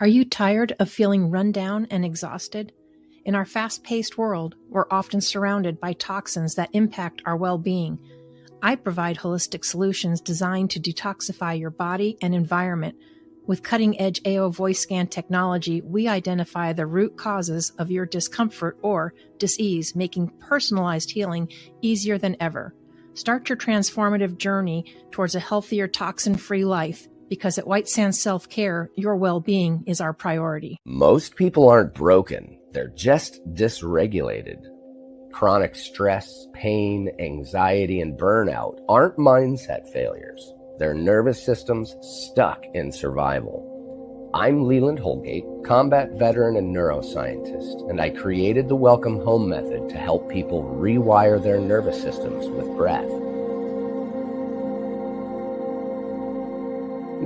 Are you tired of feeling run down and exhausted? In our fast-paced world, we're often surrounded by toxins that impact our well-being. I provide holistic solutions designed to detoxify your body and environment. With cutting-edge AO voice scan technology, we identify the root causes of your discomfort or dis-ease, making personalized healing easier than ever. Start your transformative journey towards a healthier, toxin-free life, because at White Sands Self-Care, your well-being is our priority. Most people aren't broken. They're just dysregulated. Chronic stress, pain, anxiety, and burnout aren't mindset failures. They're nervous systems stuck in survival. I'm Leland Holgate, combat veteran and neuroscientist, and I created the Welcome Home method to help people rewire their nervous systems with breath.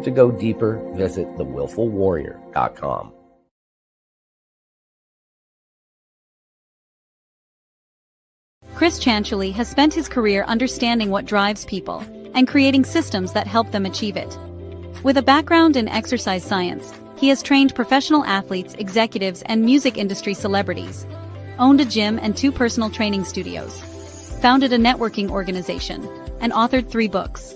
To go deeper, visit thewillfulwarrior.com. Chris Cianciulli has spent his career understanding what drives people and creating systems that help them achieve it. With a background in exercise science, he has trained professional athletes, executives, and music industry celebrities, owned a gym and 2 personal training studios, founded a networking organization, and authored 3 books.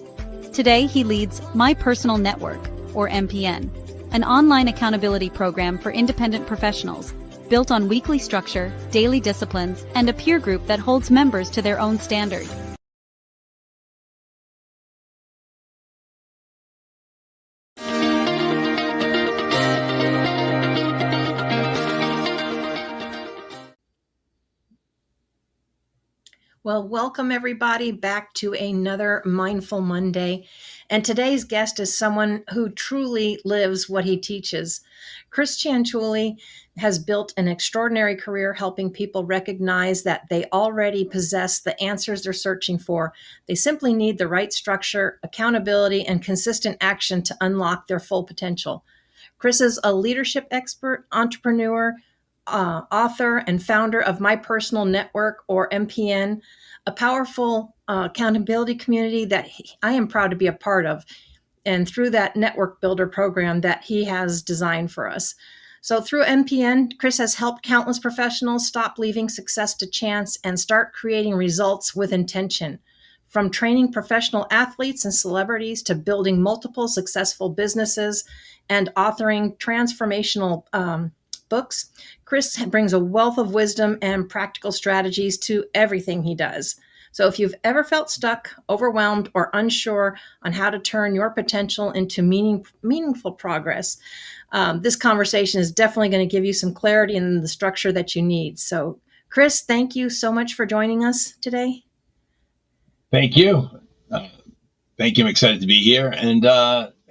Today, he leads My Personal Network, or MPN, an online accountability program for independent professionals, built on weekly structure, daily disciplines, and a peer group that holds members to their own standard. Well, welcome everybody back to another Mindful Monday. And today's guest is someone who truly lives what he teaches. Chris Cianciulli has built an extraordinary career helping people recognize that they already possess the answers they're searching for. They simply need the right structure, accountability, and consistent action to unlock their full potential. Chris is a leadership expert, entrepreneur, author and founder of My Personal Network, or MPN, a powerful accountability community that I am proud to be a part of, and through that network builder program that he has designed for us. So through MPN, Chris has helped countless professionals stop leaving success to chance and start creating results with intention. From training professional athletes and celebrities to building multiple successful businesses and authoring transformational books, Chris brings a wealth of wisdom and practical strategies to everything he does. So if you've ever felt stuck, overwhelmed, or unsure on how to turn your potential into meaningful progress, this conversation is definitely going to give you some clarity and the structure that you need. So Chris, thank you so much for joining us today. Thank you. Thank you. I'm excited to be here and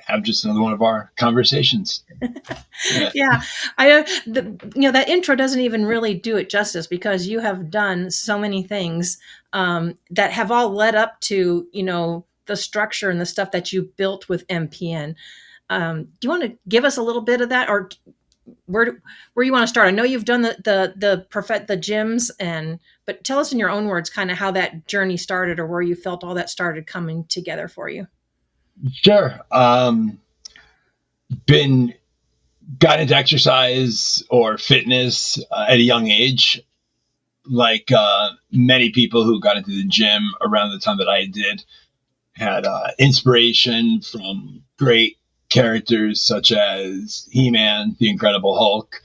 have just another one of our conversations. Yeah, that intro doesn't even really do it justice, because you have done so many things that have all led up to, the structure and the stuff that you built with MPN. Do you want to give us a little bit of that, or where you want to start? I know you've done the gyms, but tell us in your own words kind of how that journey started, or where you felt all that started coming together for you. Sure. Got into exercise or fitness at a young age, like many people who got into the gym around the time that I did. Had inspiration from great characters such as He-Man, the Incredible Hulk,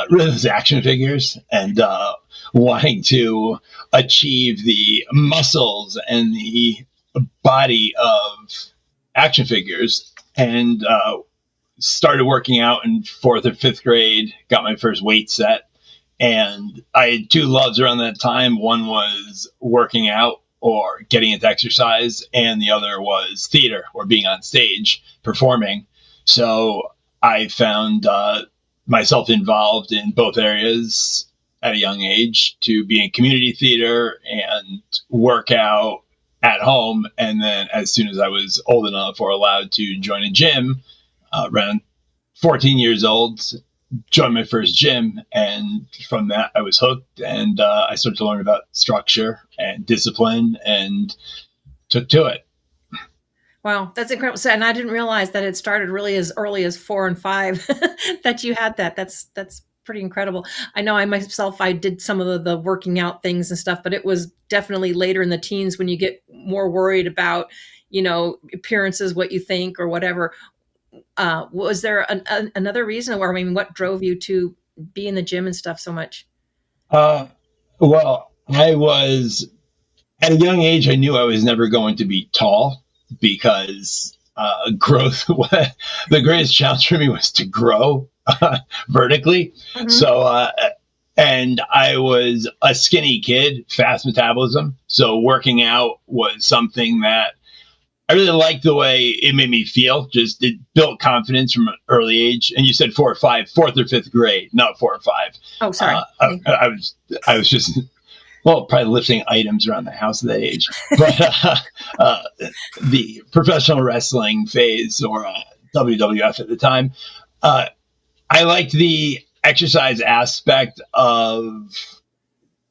really those action figures, and wanting to achieve the muscles and the body of action figures, and started working out in 4th or 5th grade, got my first weight set. And I had 2 loves around that time. One was working out or getting into exercise, and the other was theater or being on stage performing. So I found myself involved in both areas at a young age, to be in community theater and work out at home. And then as soon as I was old enough or allowed to join a gym, around 14 years old, joined my first gym. And from that, I was hooked, and I started to learn about structure and discipline and took to it. Wow, that's incredible. So, and I didn't realize that it started really as early as 4 and 5 that you had that. That's pretty incredible. I know I myself, I did some of the working out things and stuff, but it was definitely later in the teens when you get more worried about, appearances, what you think or whatever. Was there another reason, or I mean, what drove you to be in the gym and stuff so much? Uh, well, I was at a young age, I knew I was never going to be tall because growth, the greatest challenge for me was to grow vertically. Hmm. So, and I was a skinny kid, fast metabolism. So, working out was something that I really liked the way it made me feel. Just it built confidence from an early age. And you said 4 or 5, fourth or fifth grade, not 4 or 5. Oh, sorry. I was just well, probably lifting items around the house at that age. But uh, the professional wrestling phase, or WWF at the time, uh, I liked the exercise aspect of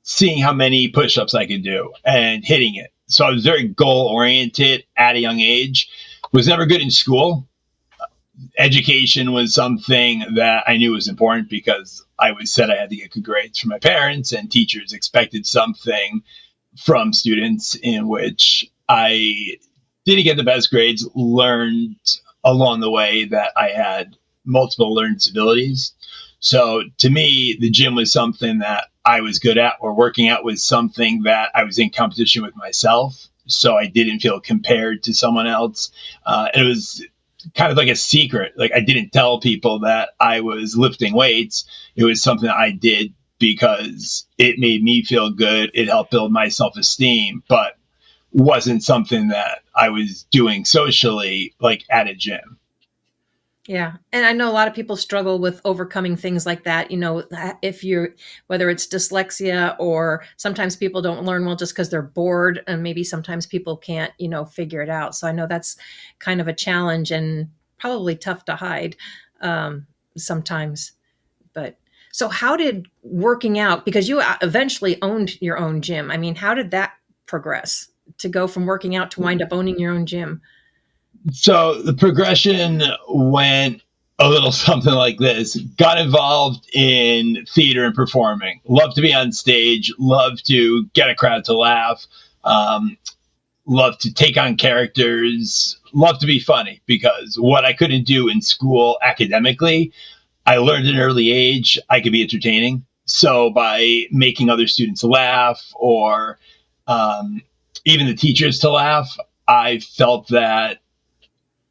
seeing how many push-ups I could do and hitting it. So I was very goal-oriented at a young age. Was never good in school. Education was something that I knew was important because I was said I had to get good grades from my parents, and teachers expected something from students, in which I didn't get the best grades, learned along the way that I had multiple learning disabilities. So to me, the gym was something that I was good at, or working out was something that I was in competition with myself. So I didn't feel compared to someone else. It was kind of like a secret. Like, I didn't tell people that I was lifting weights. It was something I did because it made me feel good. It helped build my self-esteem, but wasn't something that I was doing socially, like at a gym. Yeah. And I know a lot of people struggle with overcoming things like that. If you're, whether it's dyslexia, or sometimes people don't learn well just because they're bored, and maybe sometimes people can't, figure it out. So I know that's kind of a challenge and probably tough to hide sometimes. But so how did working out, because you eventually owned your own gym. I mean, how did that progress to go from working out to wind up owning your own gym? So the progression went a little something like this. Got involved in theater and performing. Love to be on stage. Love to get a crowd to laugh. Um, Love to take on characters. Love to be funny, because what I couldn't do in school academically, I learned at an early age I could be entertaining. So by making other students laugh, or um, even the teachers to laugh, I felt that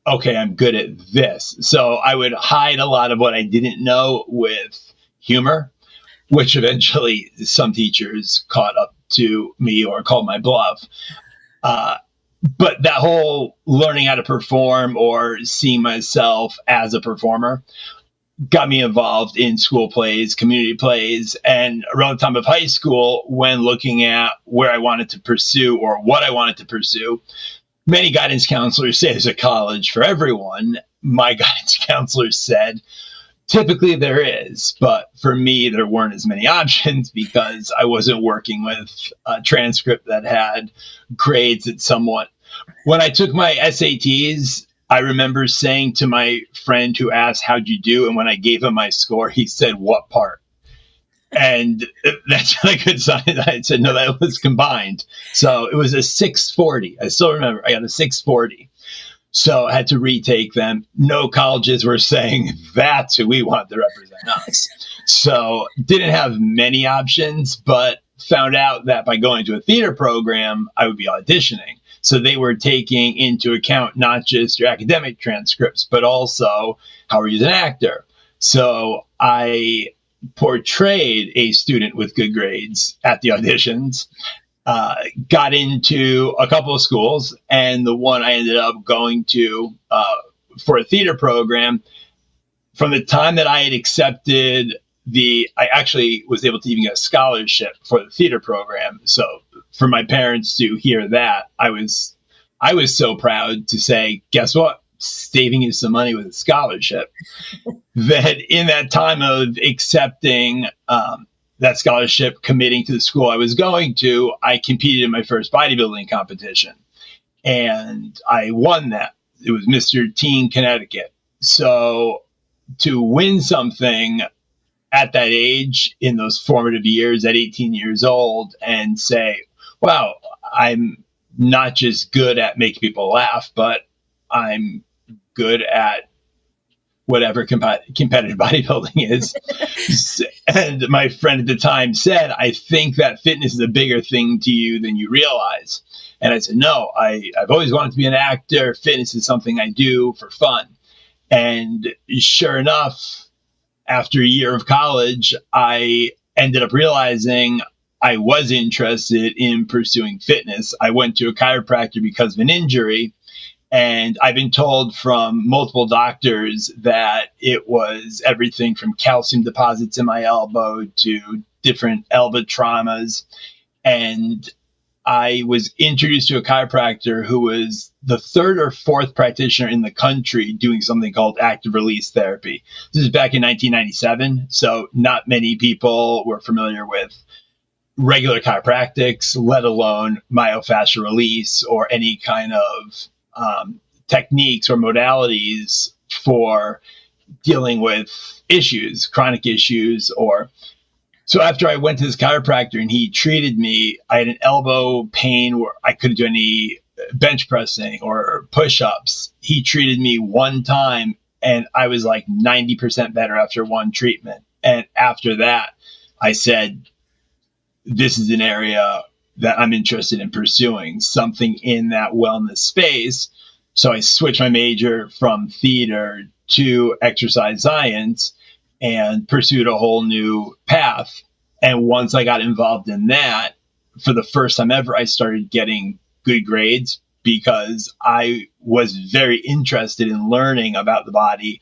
okay, I'm good at this. So I would hide a lot of what I didn't know with humor, which eventually some teachers caught up to me or called my bluff. Uh, but that whole learning how to perform, or seeing myself as a performer, got me involved in school plays, community plays. And around the time of high school, when looking at where I wanted to pursue or what I wanted to pursue, many guidance counselors say there's a college for everyone. My guidance counselor said, typically there is, but for me, there weren't as many options because I wasn't working with a transcript that had grades that somewhat. When I took my SATs, I remember saying to my friend who asked, how'd you do? And when I gave him my score, he said, what part? And that's not a good sign. I said, no, that was combined. So it was a 640. I still remember I got a 640. So I had to retake them. No colleges were saying that's who we want to represent us. So didn't have many options, but found out that by going to a theater program, I would be auditioning. So they were taking into account not just your academic transcripts, but also how are you as an actor. So I portrayed a student with good grades at the auditions, got into a couple of schools, and the one I ended up going to for a theater program, from the time that I had accepted I actually was able to even get a scholarship for the theater program. So for my parents to hear that, I was so proud to say, guess what? Saving you some money with a scholarship. That in that time of accepting that scholarship, committing to the school I was going to, I competed in my first bodybuilding competition. and I won that. It was Mr. Teen Connecticut. So to win something at that age, in those formative years, at 18 years old, and say, wow, I'm not just good at making people laugh, but I'm good at whatever competitive bodybuilding is. And my friend at the time said, I think that fitness is a bigger thing to you than you realize. And I said, no, I've always wanted to be an actor. Fitness is something I do for fun. And sure enough, after a year of college, I ended up realizing I was interested in pursuing fitness. I went to a chiropractor because of an injury. And I've been told from multiple doctors that it was everything from calcium deposits in my elbow to different elbow traumas. And I was introduced to a chiropractor who was the third or fourth practitioner in the country doing something called active release therapy. This is back in 1997. So not many people were familiar with regular chiropractics, let alone myofascial release or any kind of techniques or modalities for dealing with issues, chronic issues. Or so after I went to this chiropractor and he treated me, I had an elbow pain where I couldn't do any bench pressing or push-ups. He treated me one time and I was like 90% better after one treatment. And after that, I said, this is an area that I'm interested in pursuing, something in that wellness space. So I switched my major from theater to exercise science and pursued a whole new path. And once I got involved in that, for the first time ever, I started getting good grades because I was very interested in learning about the body.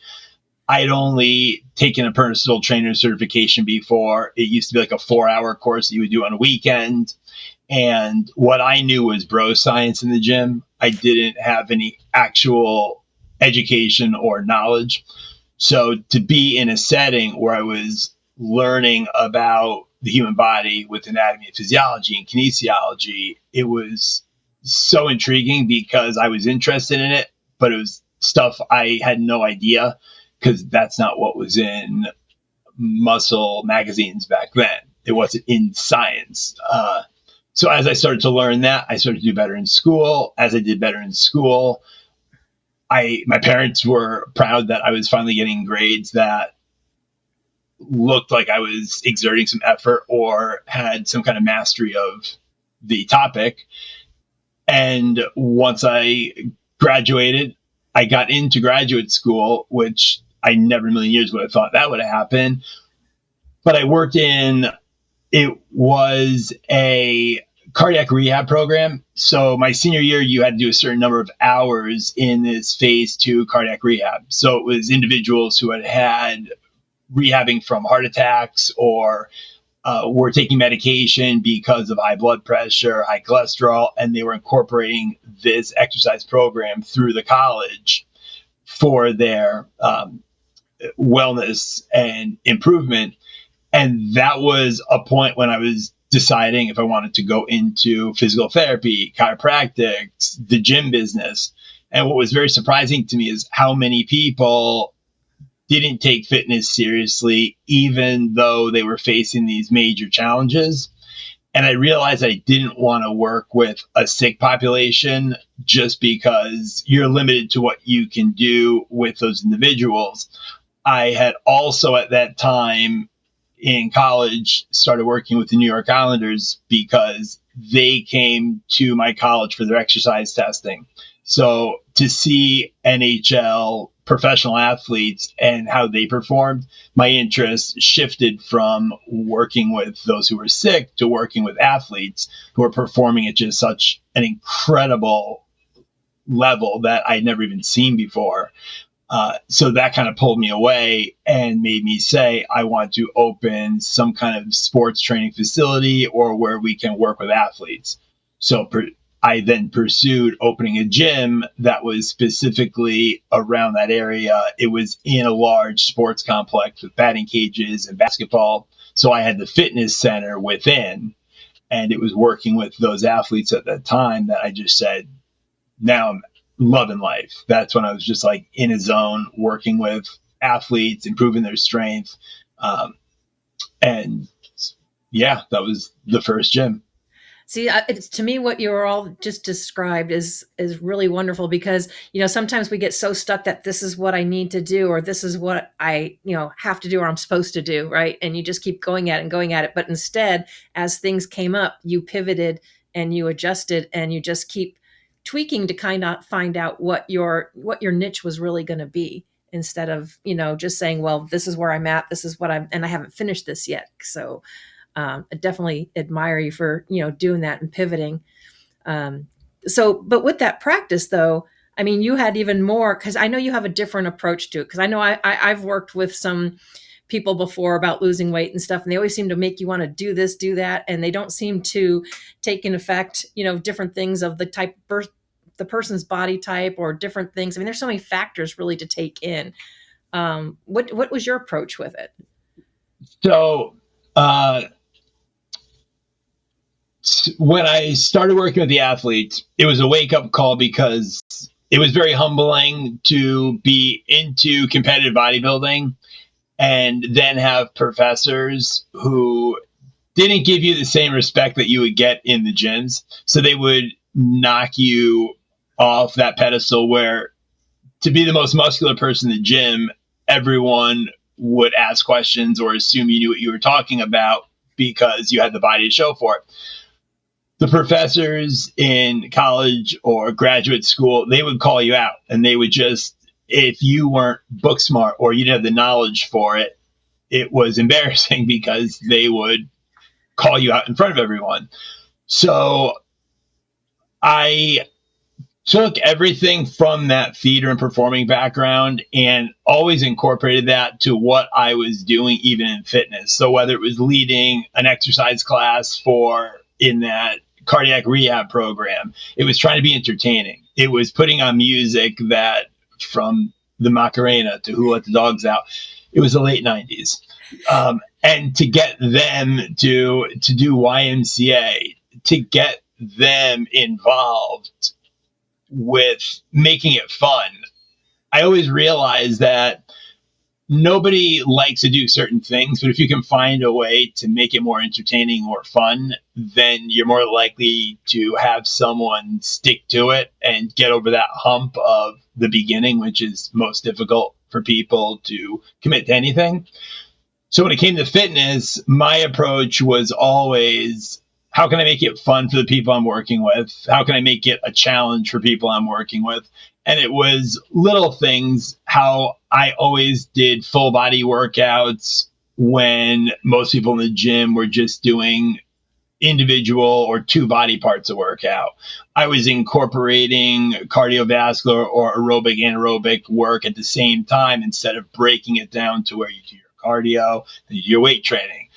I'd only taken a personal trainer certification before. It used to be like a 4-hour course that you would do on a weekend. And what I knew was bro science in the gym. I didn't have any actual education or knowledge. So to be in a setting where I was learning about the human body with anatomy and physiology and kinesiology, it was so intriguing because I was interested in it, but it was stuff I had no idea because that's not what was in muscle magazines back then. It wasn't in science. So as I started to learn that, I started to do better in school. As I did better in school, my parents were proud that I was finally getting grades that looked like I was exerting some effort or had some kind of mastery of the topic. And once I graduated, I got into graduate school, which I never in a million years would have thought that would have happened. But I worked it was a cardiac rehab program. So my senior year, you had to do a certain number of hours in this phase 2 cardiac rehab. So it was individuals who had rehabbing from heart attacks or were taking medication because of high blood pressure, high cholesterol, and they were incorporating this exercise program through the college for their wellness and improvement. And that was a point when I was deciding if I wanted to go into physical therapy, chiropractics, the gym business. And what was very surprising to me is how many people didn't take fitness seriously, even though they were facing these major challenges. And I realized I didn't want to work with a sick population just because you're limited to what you can do with those individuals. I had also at that time in college started working with the New York Islanders because they came to my college for their exercise testing. So to see NHL professional athletes and how they performed, my interest shifted from working with those who were sick to working with athletes who are performing at just such an incredible level that I'd never even seen before. So that kind of pulled me away and made me say, I want to open some kind of sports training facility or where we can work with athletes. So I then pursued opening a gym that was specifically around that area. It was in a large sports complex with batting cages and basketball. So I had the fitness center within, and it was working with those athletes at that time that I just said, now I'm loving life. That's when I was just like in a zone, working with athletes, improving their strength. And yeah, that was the first gym. See, it's to me what you were all just described is really wonderful because sometimes we get so stuck that this is what I need to do or this is what I have to do or I'm supposed to do, right? And you just keep going at it and going at it. But instead, as things came up, you pivoted and you adjusted and you just keep tweaking to kind of find out what your niche was really going to be instead of just saying, well, this is where I'm at, this is what I'm, and I haven't finished this yet. So I definitely admire you for, doing that and pivoting. But with that practice though, I mean, you had even more, cause I know you have a different approach to it. Cause I know I've worked with some people before about losing weight and stuff, and they always seem to make you want to do this, do that. And they don't seem to take in effect, different things of the person's body type or different things. I mean, there's so many factors really to take in. What was your approach with it? So, when I started working with the athletes, it was a wake-up call because it was very humbling to be into competitive bodybuilding and then have professors who didn't give you the same respect that you would get in the gyms. So they would knock you off that pedestal where to be the most muscular person in the gym, everyone would ask questions or assume you knew what you were talking about because you had the body to show for it. The professors in college or graduate school, they would call you out and they would just, if you weren't book smart or you didn't have the knowledge for it, it was embarrassing because they would call you out in front of everyone. So I took everything from that theater and performing background and always incorporated that to what I was doing, even in fitness. So whether it was leading an exercise class in that cardiac rehab program, it was trying to be entertaining. It was putting on music that from the Macarena to Who Let the Dogs Out. It was the late 90s. And to get them to do YMCA, to get them involved with making it fun, I always realized that nobody likes to do certain things, but if you can find a way to make it more entertaining or fun, then you're more likely to have someone stick to it and get over that hump of the beginning, which is most difficult for people to commit to anything. So when it came to fitness, my approach was always, how can I make it fun for the people I'm working with? How can I make it a challenge for people I'm working with? And it was little things, how I always did full body workouts when most people in the gym were just doing individual or two body parts of workout. I was incorporating cardiovascular or aerobic anaerobic work at the same time instead of breaking it down to where you do your cardio and your weight training.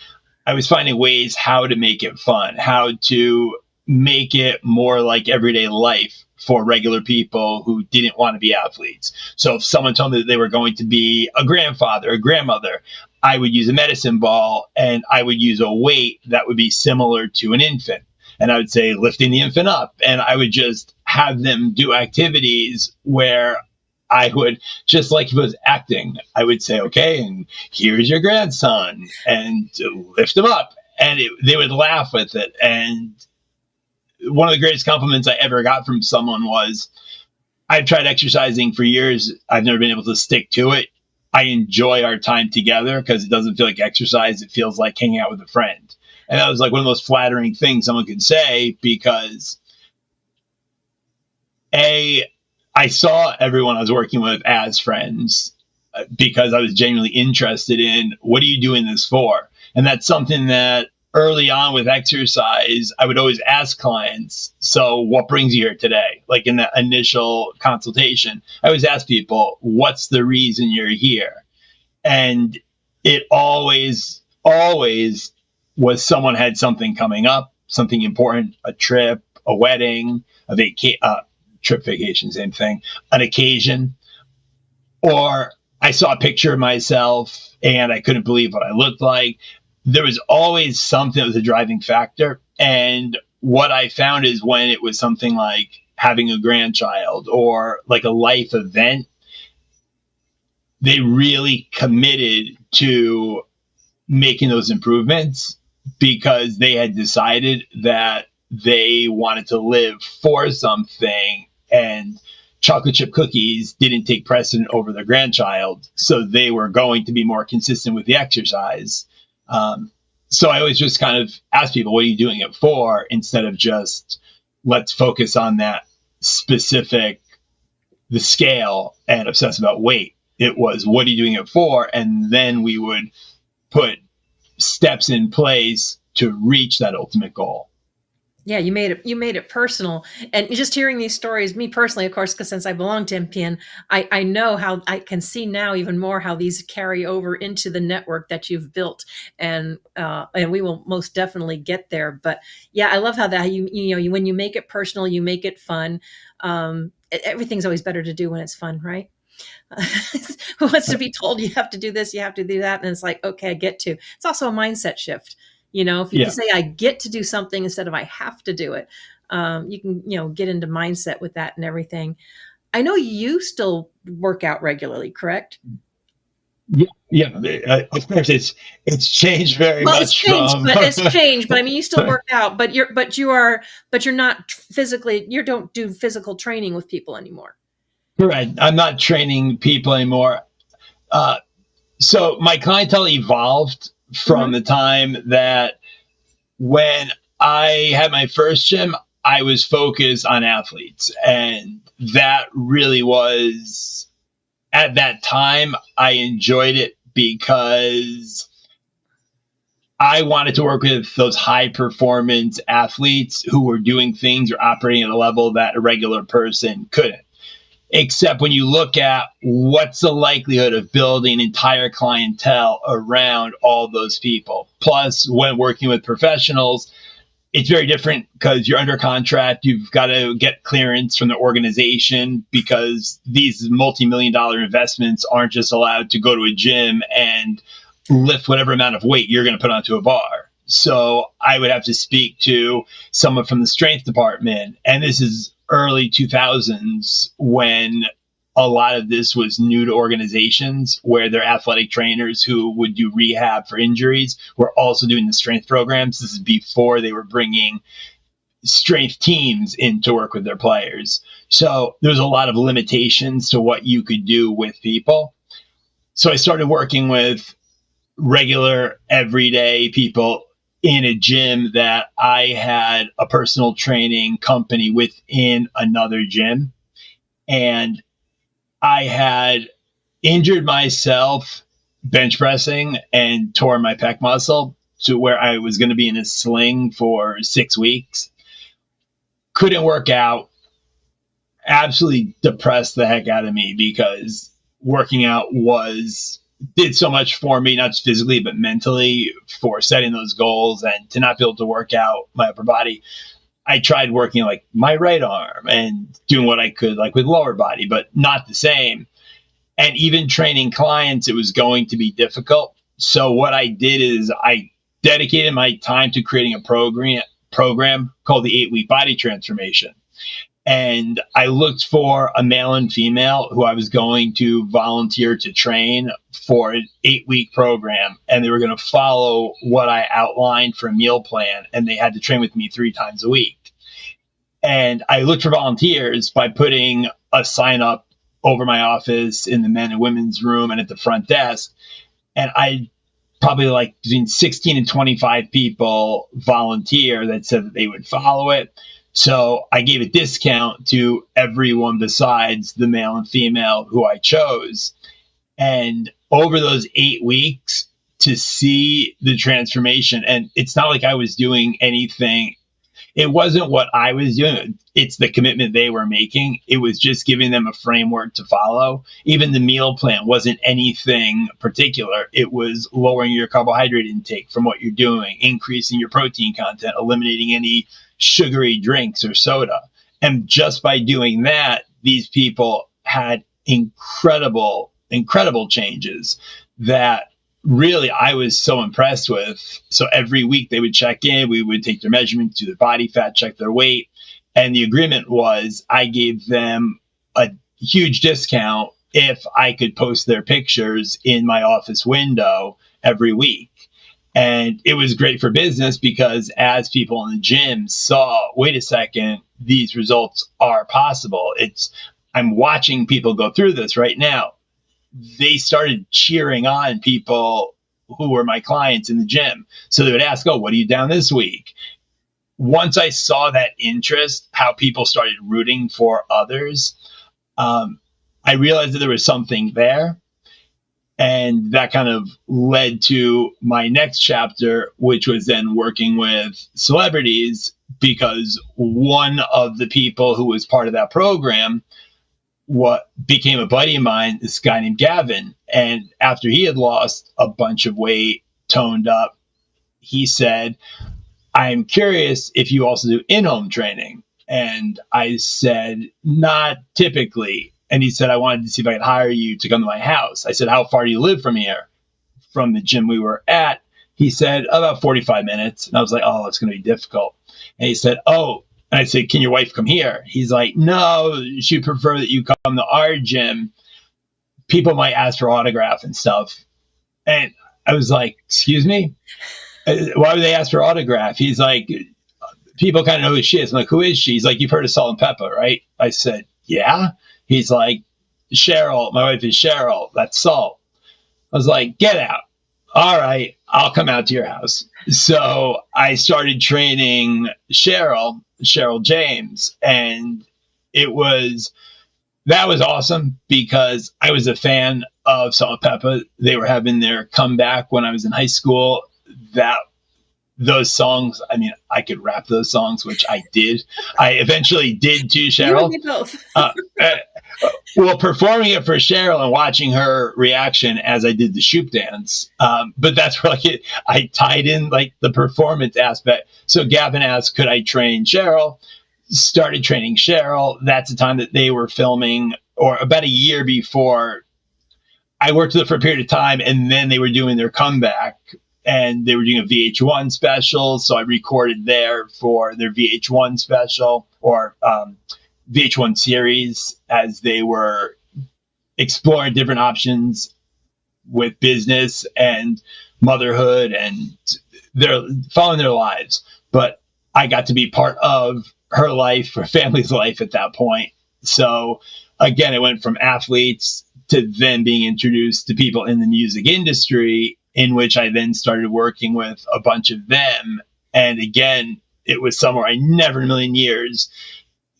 I was finding ways how to make it fun, how to make it more like everyday life for regular people who didn't want to be athletes. So if someone told me that they were going to be a grandfather, a grandmother, I would use a medicine ball and I would use a weight that would be similar to an infant. And I would say lifting the infant up. And I would just have them do activities where I would, just like if it was acting, I would say, okay, and here's your grandson, and lift him up. And they would laugh with it. And one of the greatest compliments I ever got from someone was, I've tried exercising for years. I've never been able to stick to it. I enjoy our time together because it doesn't feel like exercise. It feels like hanging out with a friend. And that was like one of the most flattering things someone could say because I saw everyone I was working with as friends because I was genuinely interested in, what are you doing this for? And that's something that early on with exercise, I would always ask clients, so what brings you here today? Like in the initial consultation, I always ask people, what's the reason you're here? And it always was someone had something coming up, something important, a trip, a wedding, trip, vacation, same thing, an occasion, or I saw a picture of myself and I couldn't believe what I looked like. There was always something that was a driving factor. And what I found is when it was something like having a grandchild or like a life event, they really committed to making those improvements because they had decided that they wanted to live for something, and chocolate chip cookies didn't take precedent over their grandchild. So they were going to be more consistent with the exercise. So I always just kind of ask people, what are you doing it for? Instead of just, let's focus on that specific, the scale, and obsess about weight. It was, what are you doing it for? And then we would put steps in place to reach that ultimate goal. Yeah, you made it personal. And just hearing these stories, me personally, of course, because since I belong to MPN, I know how, I can see now even more how these carry over into the network that you've built, and we will most definitely get there. But yeah, I love how that when you make it personal, you make it fun. Everything's always better to do when it's fun, right? Who wants to be told you have to do this, you have to do that, and it's like, okay, I get to. It's also a mindset shift. If you can say I get to do something instead of I have to do it, you can, get into mindset with that and everything. I know you still work out regularly, correct? Yeah. Of course, it's changed very Well, much from. it's changed, but I mean, you still work out, but you're not physically, you don't do physical training with people anymore. Correct. I'm not training people anymore. So my clientele evolved from the time that when I had my first gym, I was focused on athletes. And that really was, at that time, I enjoyed it because I wanted to work with those high performance athletes who were doing things or operating at a level that a regular person couldn't. Except when you look at what's the likelihood of building entire clientele around all those people. Plus, when working with professionals, it's very different because you're under contract. You've got to get clearance from the organization because these multi-million-dollar investments aren't just allowed to go to a gym and lift whatever amount of weight you're going to put onto a bar. So I would have to speak to someone from the strength department. And this is early 2000s when a lot of this was new to organizations, where their athletic trainers who would do rehab for injuries were also doing the strength programs. This is before they were bringing strength teams in to work with their players. So there's a lot of limitations to what you could do with people. So I started working with regular, everyday people in a gym that I had a personal training company within another gym. And I had injured myself bench pressing and tore my pec muscle to where I was going to be in a sling for 6 weeks. Couldn't work out. Absolutely depressed the heck out of me because working out did so much for me, not just physically, but mentally, for setting those goals, and to not be able to work out my upper body. I tried working like my right arm and doing what I could like with lower body, but not the same. And even training clients, it was going to be difficult. So what I did is I dedicated my time to creating a program called the 8-week body transformation. And I looked for a male and female who I was going to volunteer to train for an 8-week program. And they were going to follow what I outlined for a meal plan. And they had to train with me 3 times a week. And I looked for volunteers by putting a sign up over my office in the men and women's room and at the front desk. And I probably like between 16 and 25 people volunteer that said that they would follow it. So I gave a discount to everyone besides the male and female who I chose. And over those 8 weeks, to see the transformation, and it's not like I was doing anything. It wasn't what I was doing. It's the commitment they were making. It was just giving them a framework to follow. Even the meal plan wasn't anything particular. It was lowering your carbohydrate intake from what you're doing, increasing your protein content, eliminating any sugary drinks or soda. And just by doing that, these people had incredible changes that really I was so impressed with. So every week they would check in, we would take their measurements, do their body fat, check their weight. And the agreement was I gave them a huge discount if I could post their pictures in my office window every week. And it was great for business because as people in the gym saw, wait a second, these results are possible. I'm watching people go through this right now. They started cheering on people who were my clients in the gym. So they would ask, oh, what are you down this week? Once I saw that interest, how people started rooting for others, I realized that there was something there. And that kind of led to my next chapter, which was then working with celebrities, because one of the people who was part of that program, what became a buddy of mine, this guy named Gavin. And after he had lost a bunch of weight, toned up, he said, I'm curious if you also do in-home training. And I said, not typically. And he said, I wanted to see if I could hire you to come to my house. I said, how far do you live from here? From the gym we were at? He said, about 45 minutes. And I was like, oh, it's going to be difficult. And he said, oh, and I said, can your wife come here? He's like, no, she'd prefer that you come to our gym. People might ask for autograph and stuff. And I was like, excuse me? Why would they ask for autograph? He's like, people kind of know who she is. I'm like, who is she? He's like, you've heard of Salt and Pepper, right? I said, yeah. He's like, Cheryl, my wife is Cheryl. That's Salt. I was like, get out. All right, I'll come out to your house. So I started training Cheryl James. And that was awesome because I was a fan of Salt and Pepper. They were having their comeback when I was in high school. Those songs, I mean, I could rap those songs, which I did. I eventually did too, Cheryl. You both. Well, performing it for Cheryl and watching her reaction as I did the shoop dance. But that's where I tied in like the performance aspect. So Gavin asked, could I train Cheryl? Started training Cheryl. That's the time that they were filming, or about a year before. I worked with them for a period of time, and then they were doing their comeback. And they were doing a VH1 special. So I recorded there for their VH1 special, or VH1 series, as they were exploring different options with business and motherhood, and they're following their lives. But I got to be part of her life, her family's life at that point. So again, it went from athletes to then being introduced to people in the music industry, in which I then started working with a bunch of them. And again, it was somewhere I never in a million years,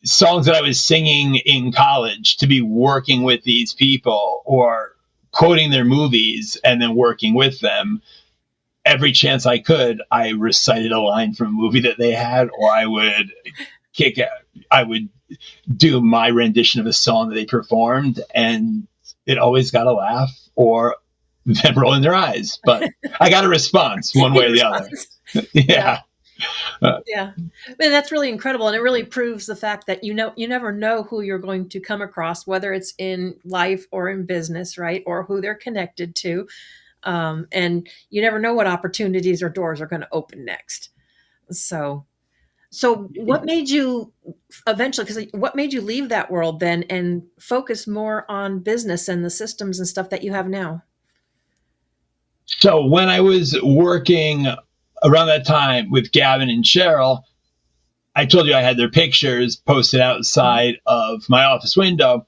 songs that I was singing in college, to be working with these people or quoting their movies and then working with them. Every chance I could, I recited a line from a movie that they had, or I would do my rendition of a song that they performed, and it always got a laugh or them rolling their eyes, but I got a response one way or the other. Yeah. Yeah. I mean, that's really incredible. And it really proves the fact that, you never know who you're going to come across, whether it's in life or in business, right? Or who they're connected to. And you never know what opportunities or doors are going to open next. So what made you what made you leave that world then and focus more on business and the systems and stuff that you have now? So when I was working around that time with Gavin and Cheryl, I told you I had their pictures posted outside of my office window.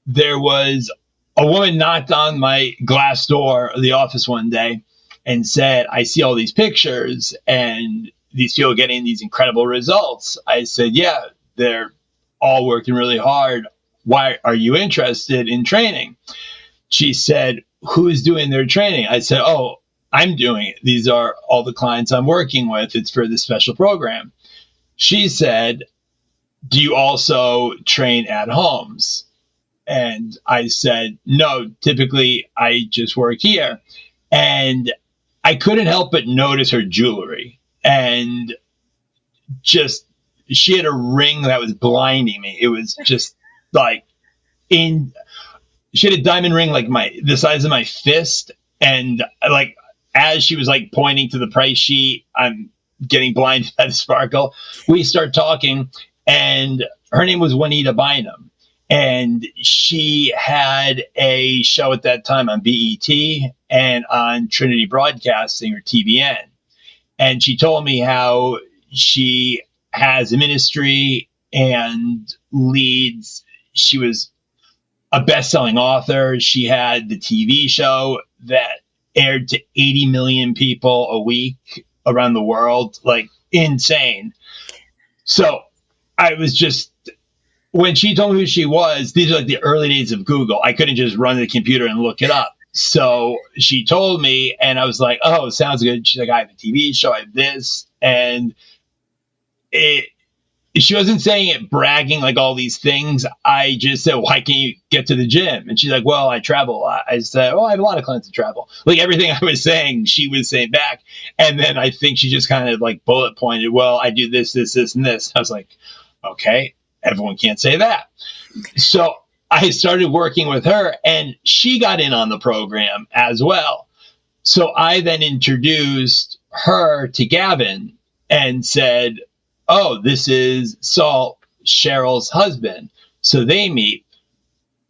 There was a woman knocked on my glass door of the office one day and said, I see all these pictures and these people getting these incredible results. I said, yeah, they're all working really hard. Why are you interested in training? She said, who's doing their training? I said, oh, I'm doing it. These are all the clients I'm working with. It's for this special program. She said, do you also train at homes? And I said, no, typically I just work here. And I couldn't help but notice her jewelry. And just, she had a ring that was blinding me. It was just like she had a diamond ring like the size of my fist. And like, as she was like pointing to the price sheet, I'm getting blinded by the sparkle. We start talking, And her name was Juanita Bynum. And she had a show at that time on BET and on Trinity Broadcasting, or TBN. And she told me how she has a ministry and leads. She was a best-selling author. She had the TV show that aired to 80 million people a week around the world, like insane. So I was just, when she told me who she was, these are like the early days of Google. I couldn't just run the computer and look it up. So she told me, and I was like, oh, sounds good. She's like, I have a TV show, I have this. And she wasn't saying it bragging like all these things. I just said, why can't you get to the gym? And she's like, well, I travel a lot. I said, well, I have a lot of clients that travel. Like everything I was saying, she was saying back. And then I think she just kind of like bullet pointed, well, I do this, this, this, and this. I was like, okay, everyone can't say that. So I started working with her, and she got in on the program as well. So I then introduced her to Gavin and said, oh, this is Salt, Cheryl's husband. So they meet.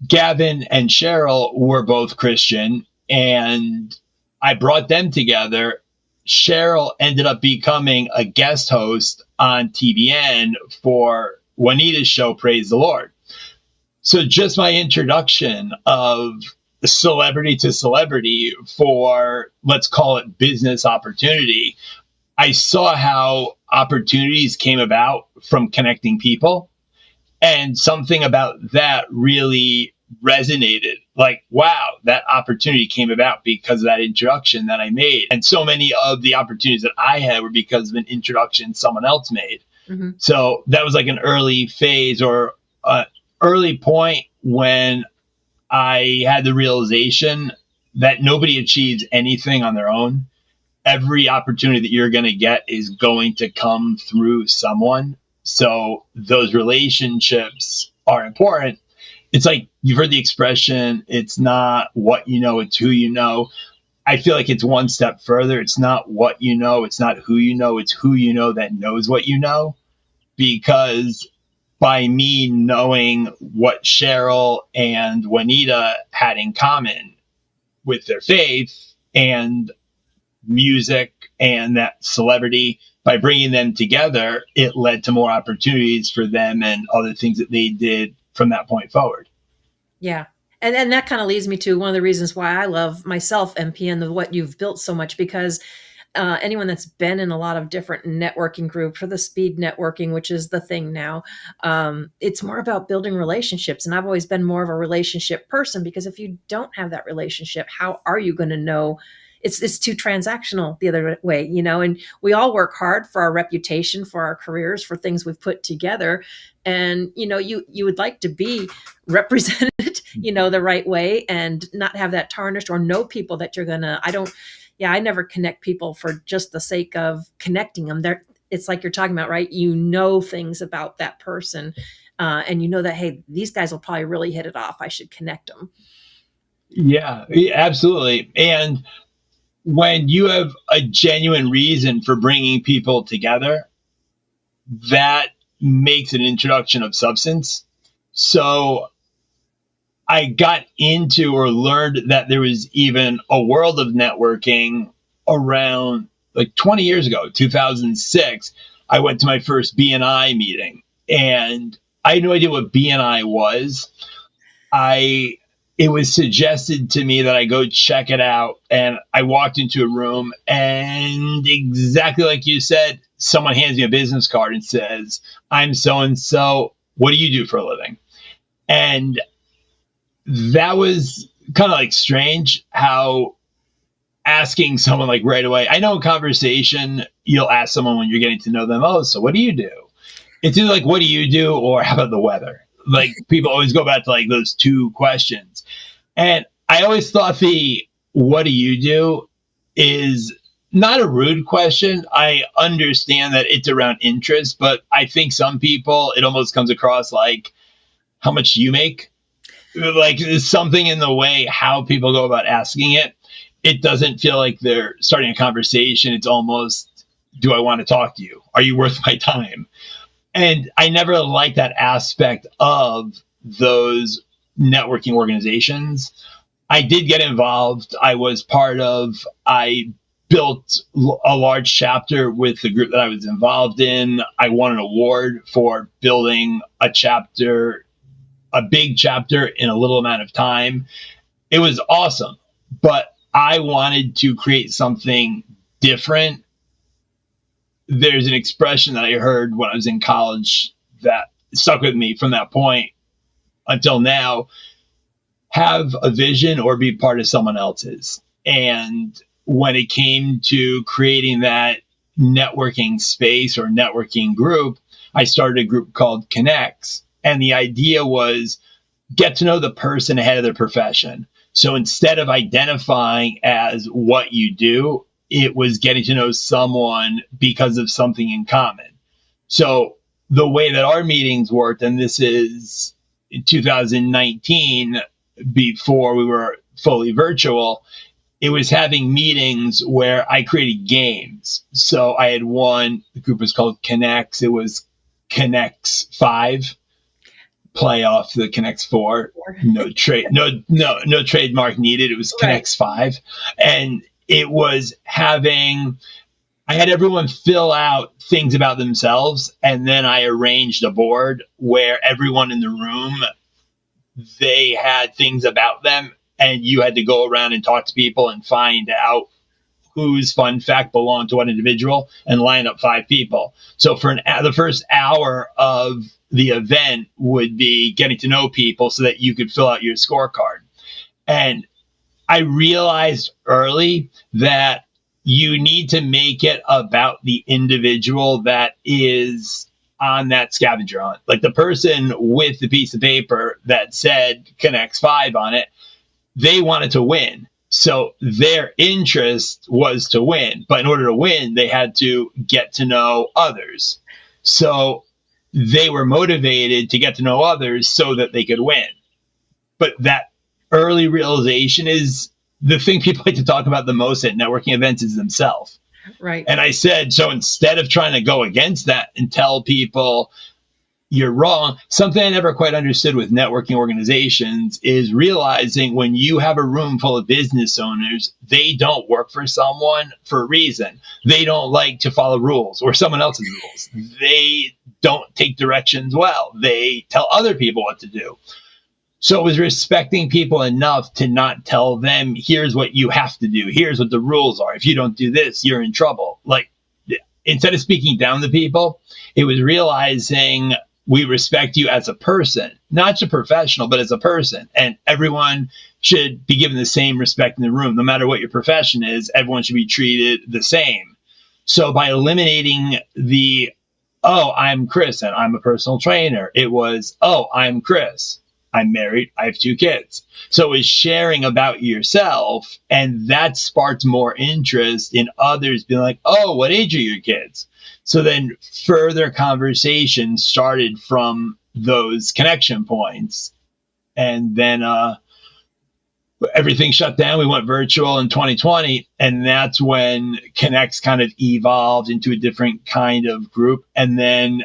Gavin and Cheryl were both Christian, and I brought them together. Cheryl ended up becoming a guest host on TBN for Juanita's show, Praise the Lord. So just my introduction of celebrity to celebrity for, let's call it, business opportunity. I saw how opportunities came about from connecting people, and something about that really resonated. Like, wow, that opportunity came about because of that introduction that I made. And so many of the opportunities that I had were because of an introduction someone else made. Mm-hmm. So that was like an early phase, or an early point when I had the realization that nobody achieves anything on their own. Every opportunity that you're going to get is going to come through someone. So those relationships are important. It's like, you've heard the expression, it's not what you know, it's who you know. I feel like it's one step further. It's not what you know, it's not who you know, it's who you know that knows what you know. Because by me knowing what Cheryl and Juanita had in common with their faith and music and that celebrity, by bringing them together, it led to more opportunities for them and other things that they did from that point forward. Yeah. And that kind of leads me to one of the reasons why I love myself, MP, and what you've built so much, because anyone that's been in a lot of different networking groups, or the speed networking, which is the thing now, it's more about building relationships. And I've always been more of a relationship person, because if you don't have that relationship, how are you going to know? It's too transactional the other way, and we all work hard for our reputation, for our careers, for things we've put together. And, you would like to be represented, the right way, and not have that tarnished, or know people that you're I never connect people for just the sake of connecting them. It's like you're talking about, right? Things about that person, and that, hey, these guys will probably really hit it off. I should connect them. Yeah, absolutely. And when you have a genuine reason for bringing people together, that makes an introduction of substance. So I got into, or learned that there was even a world of networking around like 20 years ago, 2006. I went to my first BNI meeting, and I had no idea what BNI was. It was suggested to me that I go check it out. And I walked into a room, and exactly like you said, someone hands me a business card and says, I'm so-and-so. What do you do for a living? And that was kind of like strange, how asking someone like right away, I know in conversation, you'll ask someone when you're getting to know them, oh, so what do you do? It's either like, what do you do? Or how about the weather? Like, people always go back to like those two questions. And I always thought the what do you do is not a rude question. I understand that it's around interest, but I think some people, it almost comes across like, how much do you make? Like, there's something in the way how people go about asking it. It doesn't feel like they're starting a conversation. It's almost, do I want to talk to you? Are you worth my time? And I never liked that aspect of those networking organizations. I did get involved. I built a large chapter with the group that I was involved in. I won an award for building a big chapter in a little amount of time. It was awesome, but I wanted to create something different. There's an expression that I heard when I was in college that stuck with me from that point until now: have a vision or be part of someone else's. And when it came to creating that networking space or networking group, I started a group called Connects. And the idea was get to know the person ahead of their profession. So instead of identifying as what you do, it was getting to know someone because of something in common. So the way that our meetings worked, and this is in 2019, before we were fully virtual, it was having meetings where I created games. So I had the group was called Connects. It was Connects 5. Play off the Connects 4. No trademark needed. It was Connects 5. And it was I had everyone fill out things about themselves, and then I arranged a board where everyone in the room, they had things about them, and you had to go around and talk to people and find out whose fun fact belonged to what individual and line up 5 people. So for the first hour of the event would be getting to know people so that you could fill out your scorecard. And I realized early that you need to make it about the individual that is on that scavenger hunt. Like the person with the piece of paper that said Connects 5 on it, they wanted to win. So their interest was to win. But in order to win, they had to get to know others. So they were motivated to get to know others so that they could win. But that early realization is the thing people like to talk about the most at networking events is themselves. Right. And I said, so instead of trying to go against that and tell people you're wrong, something I never quite understood with networking organizations is realizing when you have a room full of business owners, they don't work for someone for a reason. They don't like to follow rules or someone else's rules. They don't take directions well. They tell other people what to do. So it was respecting people enough to not tell them, here's what you have to do. Here's what the rules are. If you don't do this, you're in trouble. Like, instead of speaking down to people, it was realizing we respect you as a person, not just a professional, but as a person. And everyone should be given the same respect in the room. No matter what your profession is, everyone should be treated the same. So by eliminating I'm Chris and I'm a personal trainer, it was, I'm Chris. I'm married. I have 2 kids. So it was sharing about yourself, and that sparked more interest in others being like, what age are your kids? So then further conversations started from those connection points. And then everything shut down. We went virtual in 2020. And that's when Connects kind of evolved into a different kind of group. And then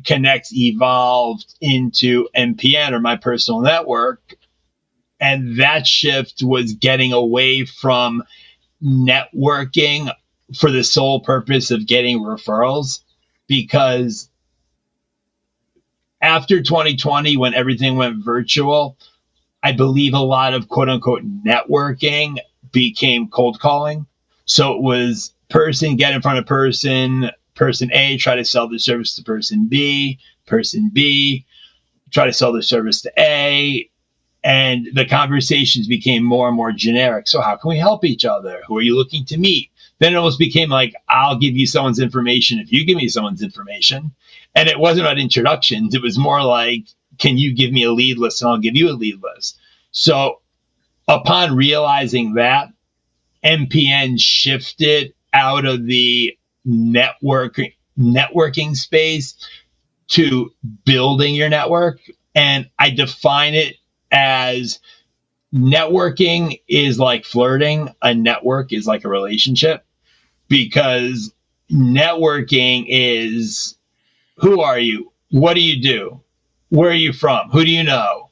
Connects evolved into MPN, or my personal network. And that shift was getting away from networking for the sole purpose of getting referrals, because after 2020, when everything went virtual, I believe a lot of quote unquote networking became cold calling. So it was person get in front of person A, try to sell the service to person B try to sell the service to A. And the conversations became more and more generic. So how can we help each other? Who are you looking to meet? Then it almost became like, I'll give you someone's information if you give me someone's information. And it wasn't about introductions. It was more like, can you give me a lead list and I'll give you a lead list. So upon realizing that, MPN shifted out of the networking space to building your network. And I define it as networking is like flirting. A network is like a relationship, because networking is Who are you? What do you do? Where are you from? Who do you know?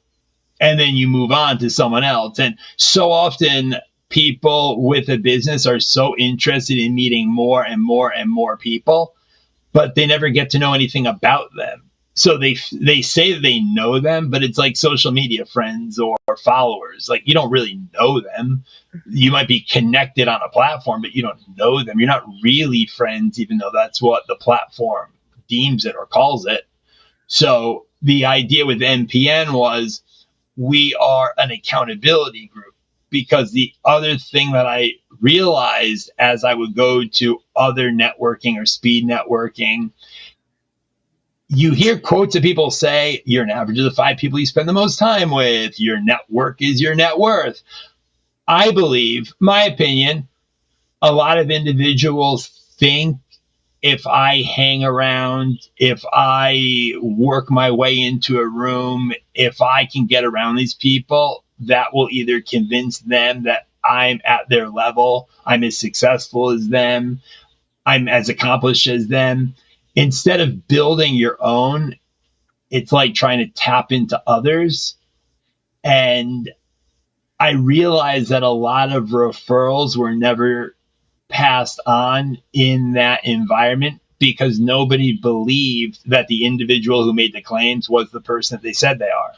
And then you move on to someone else. And so often people with a business are so interested in meeting more and more and more people, but they never get to know anything about them. So they say that they know them, but it's like social media friends or followers. Like, you don't really know them. You might be connected on a platform, but you don't know them. You're not really friends, even though that's what the platform deems it or calls it. So the idea with NPN was, we are an accountability group, because the other thing that I realized as I would go to other networking or speed networking, you hear quotes of people say, you're an average of the 5 people you spend the most time with. Your network is your net worth. I believe, my opinion, a lot of individuals think if I hang around, if I work my way into a room, if I can get around these people, that will either convince them that I'm at their level, I'm as successful as them, I'm as accomplished as them. Instead of building your own, it's like trying to tap into others. And I realized that a lot of referrals were never passed on in that environment because nobody believed that the individual who made the claims was the person that they said they are.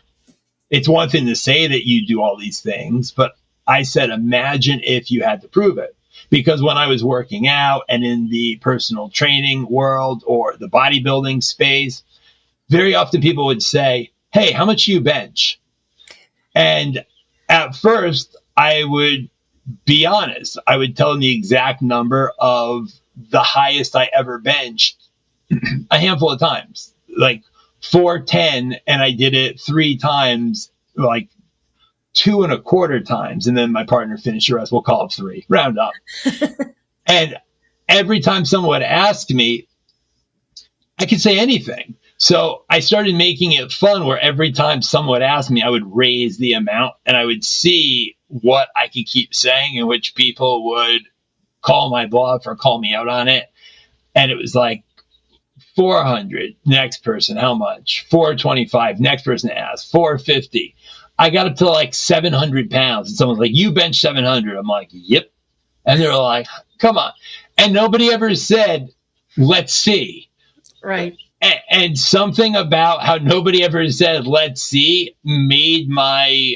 It's one thing to say that you do all these things, but I said, imagine if you had to prove it. Because when I was working out and in the personal training world or the bodybuilding space, very often people would say, hey, how much do you bench? And at first, I would be honest. I would tell them the exact number of the highest I ever benched a handful of times, like 410, and I did it 3 times, like 2.25 times, and then my partner finished the rest. We'll call it 3, round up. And every time someone would ask me, I could say anything. So I started making it fun, where every time someone would ask me, I would raise the amount, and I would see what I could keep saying and which people would call my bluff or call me out on it. And it was like 400, next person, how much? 425, next person asked, 450. I got up to like 700 pounds. And someone's like, you bench 700. I'm like, yep. And they're like, come on. And nobody ever said, let's see. Right. And something about how nobody ever said, let's see, made my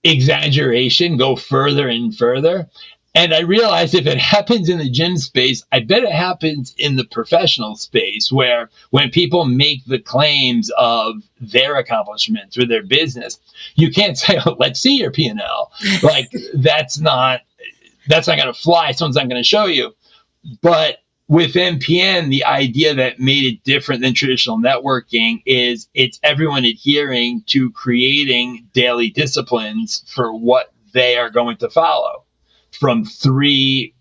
exaggeration go further and further. And I realized if it happens in the gym space, I bet it happens in the professional space, where when people make the claims of their accomplishments or their business, you can't say, oh, let's see your P&L. Like, that's not going to fly. Someone's not going to show you. But with NPN, the idea that made it different than traditional networking is it's everyone adhering to creating daily disciplines for what they are going to follow. From 3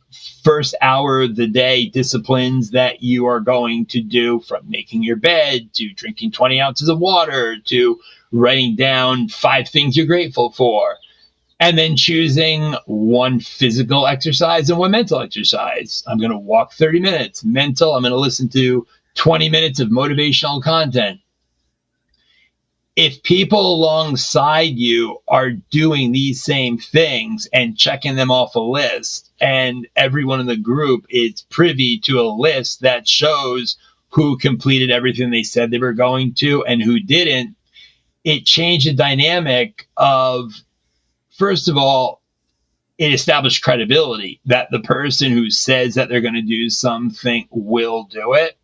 first hour of the day disciplines that you are going to do, from making your bed to drinking 20 ounces of water to writing down 5 things you're grateful for, and then choosing 1 physical exercise and 1 mental exercise. I'm going to walk 30 minutes. Mental, I'm going to listen to 20 minutes of motivational content. If people alongside you are doing these same things and checking them off a list, and everyone in the group is privy to a list that shows who completed everything they said they were going to and who didn't, it changed the dynamic of, first of all, it established credibility that the person who says that they're going to do something will do it.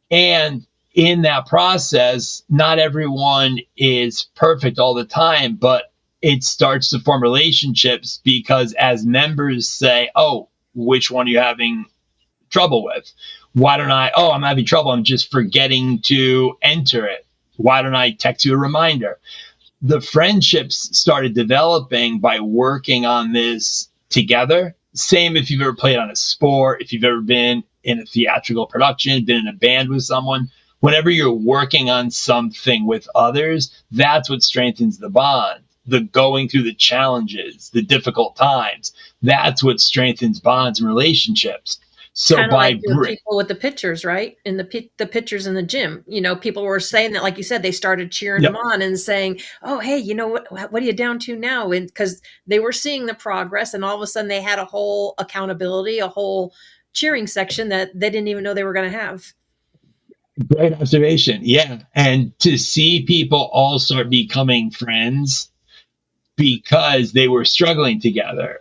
And in that process, not everyone is perfect all the time, but it starts to form relationships, because as members say, oh, which one are you having trouble with? Why don't I'm having trouble. I'm just forgetting to enter it. Why don't I text you a reminder? The friendships started developing by working on this together. Same if you've ever played on a sport, if you've ever been in a theatrical production, been in a band with someone. Whenever you're working on something with others, that's what strengthens the bond. The going through the challenges, the difficult times, that's what strengthens bonds and relationships. So Kind of by like the people with the pictures, right? In the pictures in the gym, people were saying that, like you said, they started cheering them yep, on and saying, "Oh, hey, what are you down to now?" And because they were seeing the progress, and all of a sudden they had a whole accountability, a whole cheering section that they didn't even know they were going to have. great observation. Yeah, and to see people all start becoming friends because they were struggling together.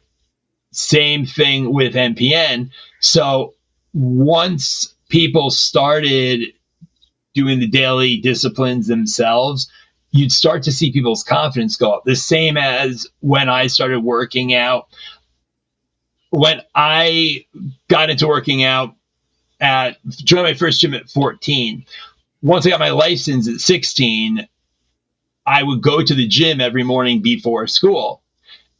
Same thing with NPN. So once people started doing the daily disciplines themselves, you'd start to see people's confidence go up. The same as when I started working out. When I got into working out joined my first gym at 14. Once I got my license at 16, I would go to the gym every morning before school.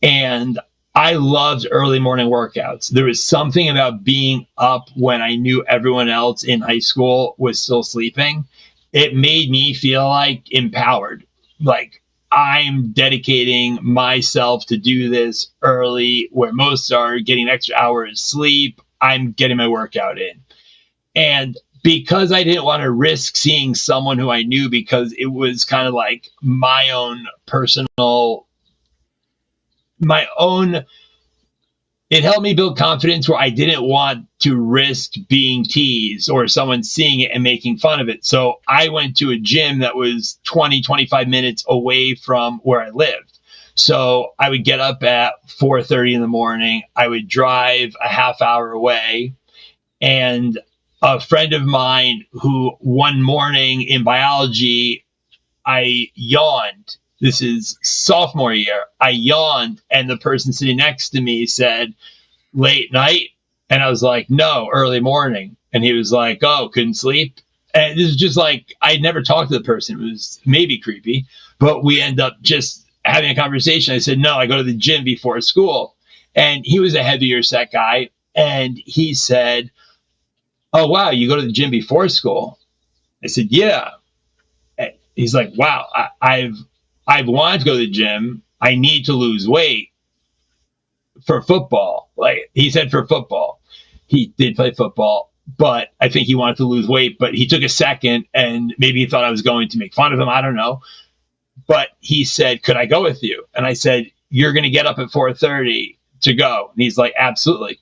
And I loved early morning workouts. There was something about being up when I knew everyone else in high school was still sleeping. It made me feel like empowered. Like I'm dedicating myself to do this early where most are getting an extra hour of sleep. I'm getting my workout in. And because I didn't want to risk seeing someone who I knew, because it was kind of like my own personal, my own, it helped me build confidence where I didn't want to risk being teased or someone seeing it and making fun of it. So I went to a gym that was 20, 25 minutes away from where I lived. So I would get up at 4:30 in the morning. I would drive a half hour away, and a friend of mine who one morning in biology, I yawned. This is sophomore year. I yawned, and the person sitting next to me said, "Late night?" And I was like, "No, early morning." And he was like, "Oh, couldn't sleep?" And this is just like, I'd never talked to the person. It was maybe creepy, but we end up just having a conversation. I said, "No, I go to the gym before school." And he was a heavier set guy. And he said, "Oh, wow, you go to the gym before school?" I said, "Yeah." And he's like, "Wow, I've wanted to go to the gym. I need to lose weight for football." Like he said, for football. He did play football, but I think he wanted to lose weight. But he took a second, and maybe he thought I was going to make fun of him. I don't know. But he said, "Could I go with you?" And I said, "You're going to get up at 4:30 to go." And he's like, "Absolutely."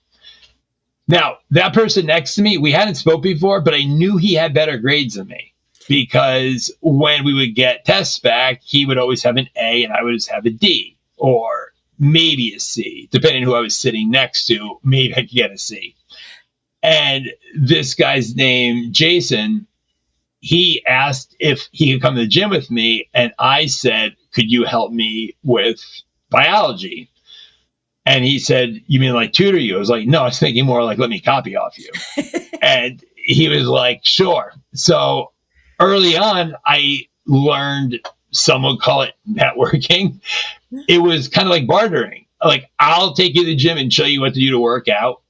Now, that person next to me, we hadn't spoke before, but I knew he had better grades than me, because when we would get tests back, he would always have an A and I would always have a D, or maybe a C, depending on who I was sitting next to. Maybe I could get a C. And this guy's name, Jason, he asked if he could come to the gym with me. And I said, "Could you help me with biology?" And he said, "You mean like tutor you?" I was like, "No, I was thinking more like let me copy off you." And he was like, "Sure." So early on, I learned, some would call it networking. It was kind of like bartering. Like, I'll take you to the gym and show you what to do to work out.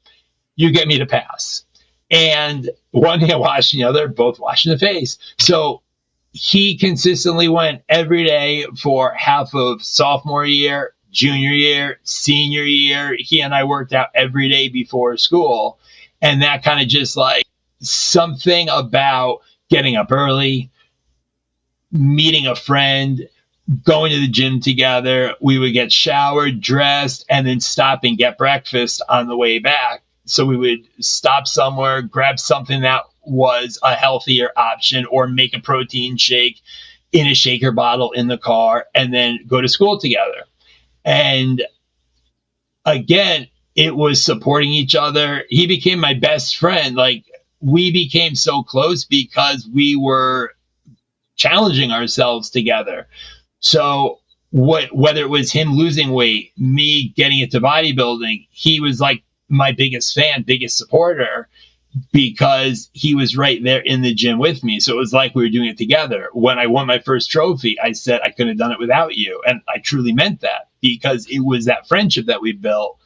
You get me to pass. And one hand washing the other, both washing the face. So he consistently went every day for half of sophomore year, junior year, senior year. He and I worked out every day before school. And that kind of just like something about getting up early, meeting a friend, going to the gym together. We would get showered, dressed, and then stop and get breakfast on the way back. So we would stop somewhere, grab something that was a healthier option, or make a protein shake in a shaker bottle in the car, and then go to school together. And again, it was supporting each other. He became my best friend. Like, we became so close because we were challenging ourselves together. So whether it was him losing weight, me getting into bodybuilding, he was like my biggest fan, biggest supporter, because he was right there in the gym with me. So it was like we were doing it together. When I won my first trophy, I said I couldn't have done it without you. And I truly meant that, because it was that friendship that we built,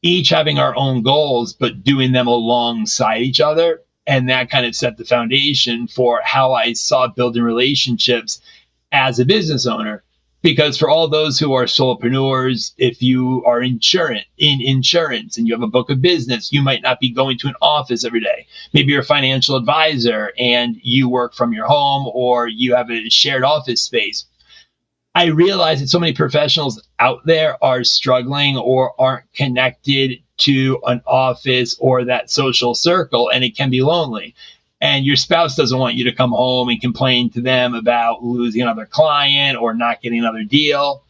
each having our own goals, but doing them alongside each other. And that kind of set the foundation for how I saw building relationships as a business owner. Because for all those who are solopreneurs, if you are in insurance and you have a book of business, you might not be going to an office every day. Maybe you're a financial advisor and you work from your home, or you have a shared office space. I realize that so many professionals out there are struggling or aren't connected to an office or that social circle, and it can be lonely. And your spouse doesn't want you to come home and complain to them about losing another client or not getting another deal.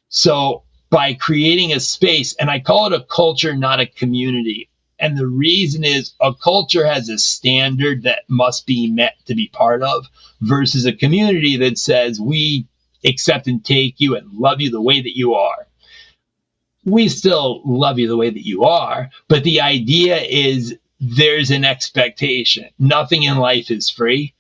So by creating a space, and I call it a culture, not a community. And the reason is a culture has a standard that must be met to be part of, versus a community that says we accept and take you and love you the way that you are. We still love you the way that you are, but the idea is there's an expectation. Nothing in life is free.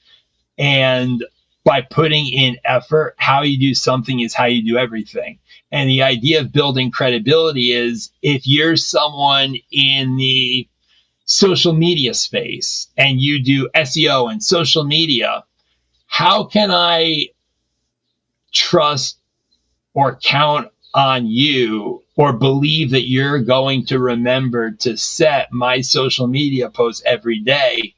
And by putting in effort, how you do something is how you do everything. And the idea of building credibility is if you're someone in the social media space and you do SEO and social media, how can I trust or count on you or believe that you're going to remember to set my social media posts every day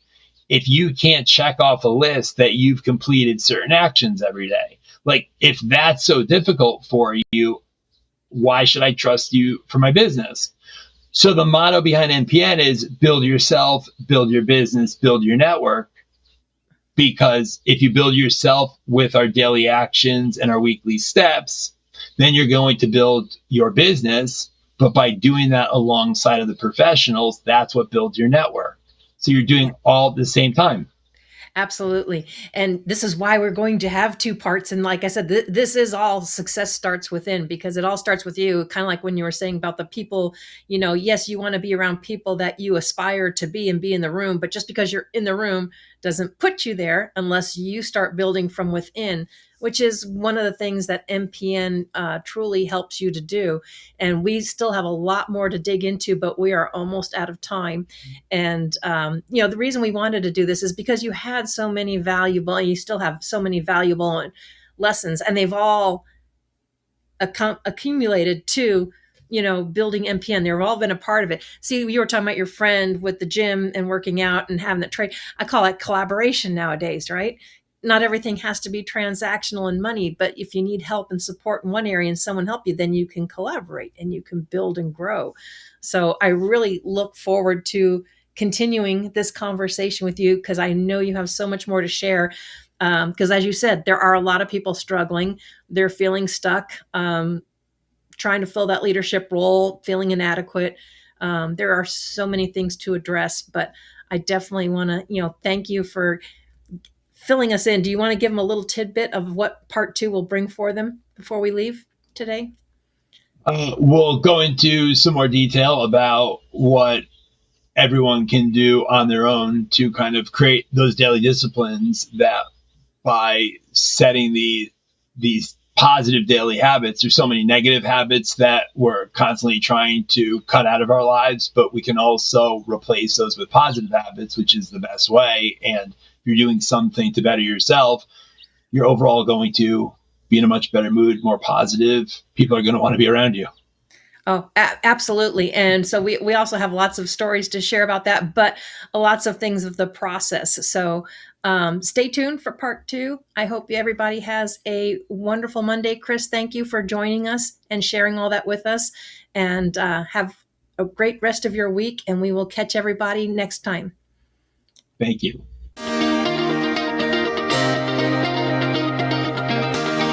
if you can't check off a list that you've completed certain actions every day? Like, if that's so difficult for you, why should I trust you for my business? So the motto behind NPN is build yourself, build your business, build your network. Because if you build yourself with our daily actions and our weekly steps, then you're going to build your business. But by doing that alongside of the professionals, that's what builds your network. So you're doing all at the same time. Absolutely. And this is why we're going to have two parts. And like I said, this is all success starts within, because it all starts with you. Kind of like when you were saying about the people, yes, you want to be around people that you aspire to be and be in the room. But just because you're in the room doesn't put you there unless you start building from within, which is one of the things that NPN truly helps you to do. And we still have a lot more to dig into, but we are almost out of time. And, the reason we wanted to do this is because you had so many valuable, and you still have so many valuable lessons, and they've all accumulated to building NPN. They've all been a part of it. See, you were talking about your friend with the gym and working out and having that trade. I call it collaboration nowadays, right? Not everything has to be transactional and money, but if you need help and support in one area and someone help you, then you can collaborate and you can build and grow. So I really look forward to continuing this conversation with you, because I know you have so much more to share. Because as you said, there are a lot of people struggling. They're feeling stuck, trying to fill that leadership role, feeling inadequate. There are so many things to address, but I definitely want to, thank you for filling us in. Do you want to give them a little tidbit of what part two will bring for them before we leave today? We'll go into some more detail about what everyone can do on their own to kind of create those daily disciplines that by setting these positive daily habits. There's so many negative habits that we're constantly trying to cut out of our lives, but we can also replace those with positive habits, which is the best way. And if you're doing something to better yourself, you're overall going to be in a much better mood, more positive. People are going to want to be around you. Oh, absolutely. And so we also have lots of stories to share about that, but lots of things of the process. So stay tuned for part two. I hope everybody has a wonderful Monday. Chris, thank you for joining us and sharing all that with us, and have a great rest of your week. And we will catch everybody next time. Thank you.